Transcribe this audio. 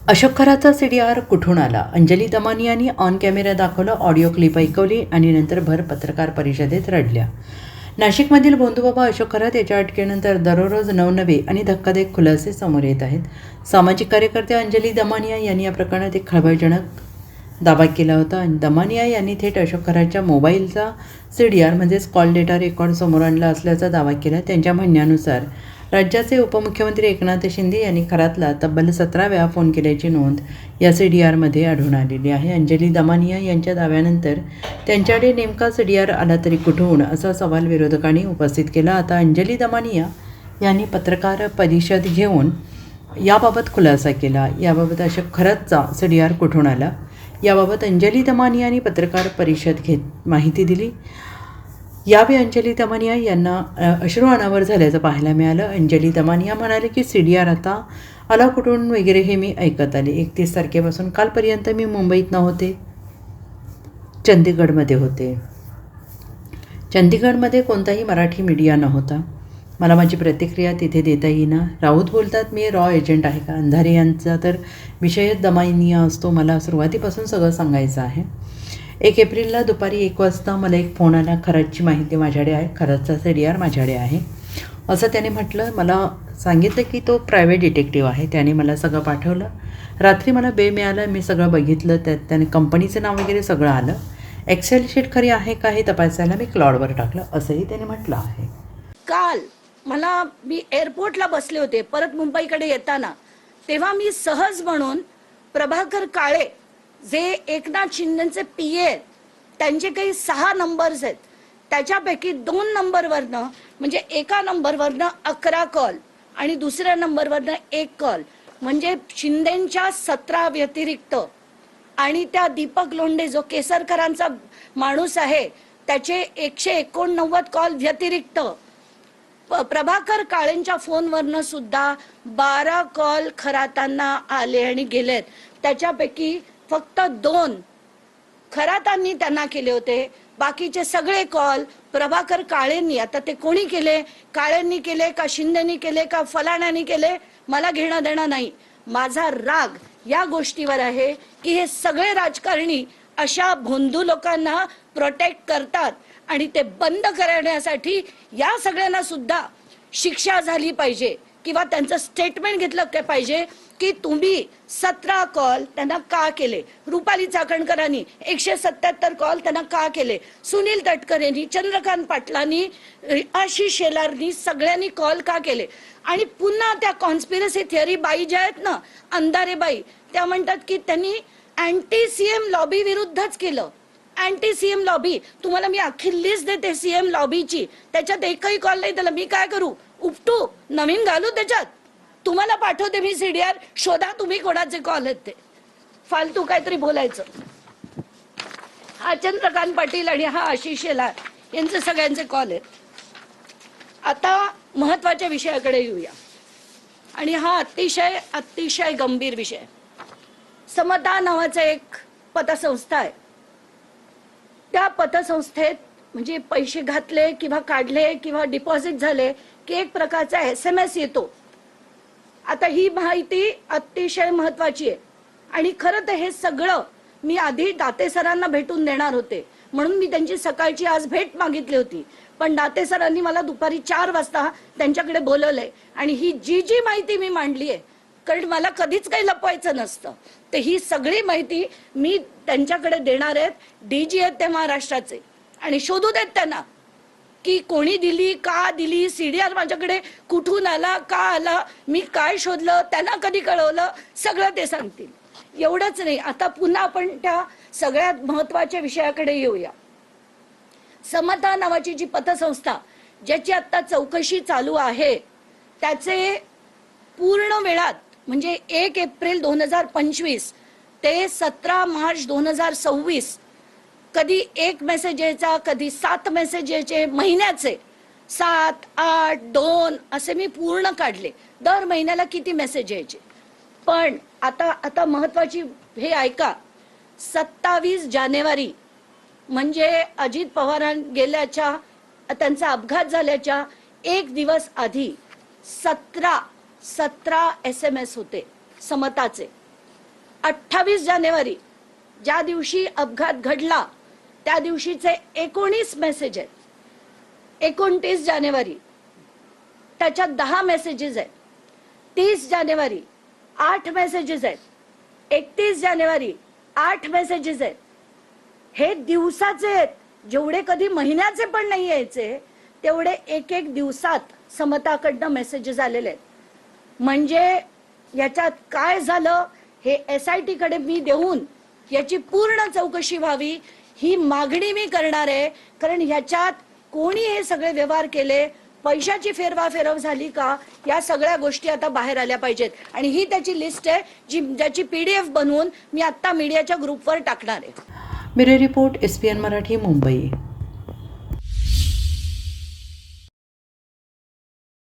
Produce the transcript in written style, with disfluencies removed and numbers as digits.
Ashok खराचा CDR कुठून आला? Anjali दमानियांनी on camera दाखवलं, ऑडिओ क्लिप ऐकवली आणि नंतर भर पत्रकार परिषदेत रडल्या. नाशिकमधील भोंदूबाबा अशोक खरात याच्या अटकेनंतर दररोज नवनवे आणि धक्कादायक खुलासे समोर येत आहेत. सामाजिक कार्यकर्ते अंजली दमानिया यांनी या प्रकरणात एक खळबळजनक दावा केला होता. दमानिया यांनी थेट अशोक खराच्या मोबाईलचा सीडीआर म्हणजेच कॉल डेटा रेकॉर्ड समोर आणला असल्याचा दावा केला. त्यांच्या म्हणण्यानुसार राज्याचे उपमुख्यमंत्री एकनाथ शिंदे यांनी खरातला तब्बल 17 वेळा फोन केल्याची नोंद या सीडीआरमध्ये आढळून आलेली आहे. अंजली दमानिया यांच्या दाव्यानंतर त्यांच्याकडे नेमका सीडीआर आला तरी कुठून, असा सवाल विरोधकांनी उपस्थित केला. आता अंजली दमानिया यांनी पत्रकार परिषद घेऊन याबाबत खुलासा केला. याबाबत अशोक खरातचा सीडीआर कुठून आला याबाबत अंजली दमानिया यांनी पत्रकार परिषद घेत माहिती दिली. यावेळी अंजली दमानिया यांना अश्रू अनावर झाल्याचं पाहायला मिळालं. अंजली दमानिया म्हणाले की सीडीआर आता आला कुठून वगैरे हे मी ऐकत आले. 31 तारखेपासून कालपर्यंत मी मुंबईत नव्हते, चंदीगडमध्ये होते. चंदीगडमध्ये कोणताही मराठी मीडिया नव्हता. मला माझी प्रतिक्रिया तिथे देता येईना. राऊत बोलतात मी रॉ एजंट आहे का? अंधारे यांचा तर विषयच दमानिया असतो. मला सुरुवातीपासून सगळं सांगायचं आहे. 1 एप्रिलला दुपारी 1 वाजता मला एक फोन आला. खरातची माहिती माझ्याकडे आहे, खरातचा सीडीआर माझ्याकडे आहे असं त्याने म्हटलं. मला सांगितलं की तो प्रायव्हेट डिटेक्टिव्ह आहे. त्याने मला सगळं पाठवलं. रात्री मला वेळ मिळाला, मी सगळं बघितलं. त्याने कंपनीचं नाव वगैरे सगळं आलं. एक्सेल शीट खरी आहे का हे तपासायला मी क्लाउडवर टाकलं असंही त्याने म्हटलं आहे. काल मी एअरपोर्टला बसले होते परत मुंबईकडे येताना, तेव्हा मी सहज म्हणून प्रभाकर काळे जे एकनाथ शिंदेचे पीए, त्यांचे काही 6 नंबर्स आहेत, त्याच्यापैकी 2 नंबरवरनं म्हणजे एका नंबरवरनं 11 कॉल आणि दुसऱ्या नंबरवरनं 1 कॉल, म्हणजे शिंदेच्या 17 व्यतिरिक्त आणि त्या दीपक लोंढे जो केसरकरांचा माणूस आहे त्याचे 189 कॉल व्यतिरिक्त प्रभाकर काळेंच्या फोनवरनं सुद्धा 12 कॉल खरातांना आले आणि गेलेत. त्याच्यापैकी फक्त 2 खरातांनी त्यांना केले होते. बाकीचे सगळे कॉल प्रभाकर काळेंनी. आता ते कोणी केले, काळेंनी केले का शिंदेनी केले का फलाण्यानी केले, मला घेणं देणं नाही. माझा राग या गोष्टीवर आहे की हे सगळे राजकारणी अशा भोंदू लोकांना प्रोटेक्ट करतात आणि ते बंद करण्यासाठी या सगळ्यांना सुद्धा शिक्षा झाली पाहिजे किंवा त्यांचं स्टेटमेंट घेतलं काय पाहिजे की तुम्ही 17 कॉल त्यांना का केले. रुपाली चाकणकरांनी 177 कॉल त्यांना का केले. सुनील तटकरेंनी, चंद्रकांत पाटलांनी, आशिष शेलारनी, सगळ्यांनी कॉल का केले. आणि पुन्हा त्या कॉन्स्पिरसी थिअरी बाई ज्या आहेत ना, अंधारे बाई, त्या म्हणतात की त्यांनी अँटी सीएम लॉबी विरुद्धच केलं. अँटी सीएम लॉबी, तुम्हाला मी अख्खी लिस्ट देते सीएम लॉबीची, त्याच्यात एकही कॉल नाही. त्याला मी काय करू, उपटू, नवीन घालू त्याच्यात? तुम्हाला पाठवते मी सीडीआर, शोधा तुम्ही कोणाचे कॉल आहेत ते. फालतू काहीतरी बोलायचं. हा चंद्रकांत पाटील आणि हा आशिष शेलार यांचे सगळ्यांचे कॉल आहेत. आता महत्वाच्या विषयाकडे येऊया आणि हा अतिशय अतिशय गंभीर विषय. समता नावाचं एक पतसंस्था आहे. त्या पतसंस्थेत म्हणजे पैसे घातले किंवा काढले किंवा डिपॉझिट झाले की एक प्रकारचा SMS येतो. आता ही माहिती अतिशय महत्वाची आहे आणि खरं तर हे सगळं मी आधी दाते सरांना भेटून देणार होते, म्हणून मी त्यांची सकाळची आज भेट मागितली होती. पण दाते सरांनी मला दुपारी 4 वाजता त्यांच्याकडे बोलवलंय आणि ही जी माहिती मी मांडली आहे, कारण मला कधीच काही लपवायचं नसतं, तर ही सगळी माहिती मी त्यांच्याकडे देणार आहेत. DG आहेत ते महाराष्ट्राचे आणि शोधू देत त्यांना की कोणी दिली, का दिली, सीडीआर माझ्याकडे कुठून आला, का आला, मी काय शोधलं, त्यांना कधी कळवलं, सगळं ते सांगतील. एवढंच नाही, आता पुन्हा आपण त्या सगळ्यात महत्वाच्या विषयाकडे येऊया. समता नावाची जी पतसंस्था ज्याची आता चौकशी चालू आहे, त्याचे पूर्ण वेळात म्हणजे 1 एप्रिल 2025 ते 17 मार्च 2026 कधी 1 मेसेज यायचा, कधी 7 मेसेज यायचे, महिन्याचे 7, 8, 2 असे मी पूर्ण काढले. दर महिन्याला किती मेसेज यायचे. पण आता महत्वाची हे ऐका, 27 जानेवारी म्हणजे अजित पवार गेल्याच्या, त्यांचा अपघात झाल्याच्या 1 दिवस आधी 17 SMS होते समताचे. 28 जानेवारी ज्या दिवशी अपघात घडला त्या दिवशीचे 19 मेसेज आहेत. 29 जानेवारी त्याच्यात 10 मेसेजेस आहेत. 30 जानेवारी 8 मेसेजेस आहेत. 31 जानेवारी 8 मेसेजेस आहेत. हे दिवसाचे आहेत. जेवढे कधी महिन्याचे पण नाही यायचे तेवढे एक एक दिवसात समताकडनं मेसेजेस आलेले आहेत. म्हणजे याच्यात काय झालं हे SIT कडे मी देऊन याची पूर्ण चौकशी व्हावी ही मागणी मी करणार आहे. कारण ह्याच्यात कोणी हे सगळे व्यवहार केले, पैशाची फेरवाफेरव झाली का, या सगळ्या गोष्टी आता बाहेर आल्या पाहिजेत. आणि ही त्याची लिस्ट आहे ज्याची PDF बनवून मी आता मीडियाच्या ग्रुपवर टाकणार आहे. Bureau report SPN Marathi, Mumbai.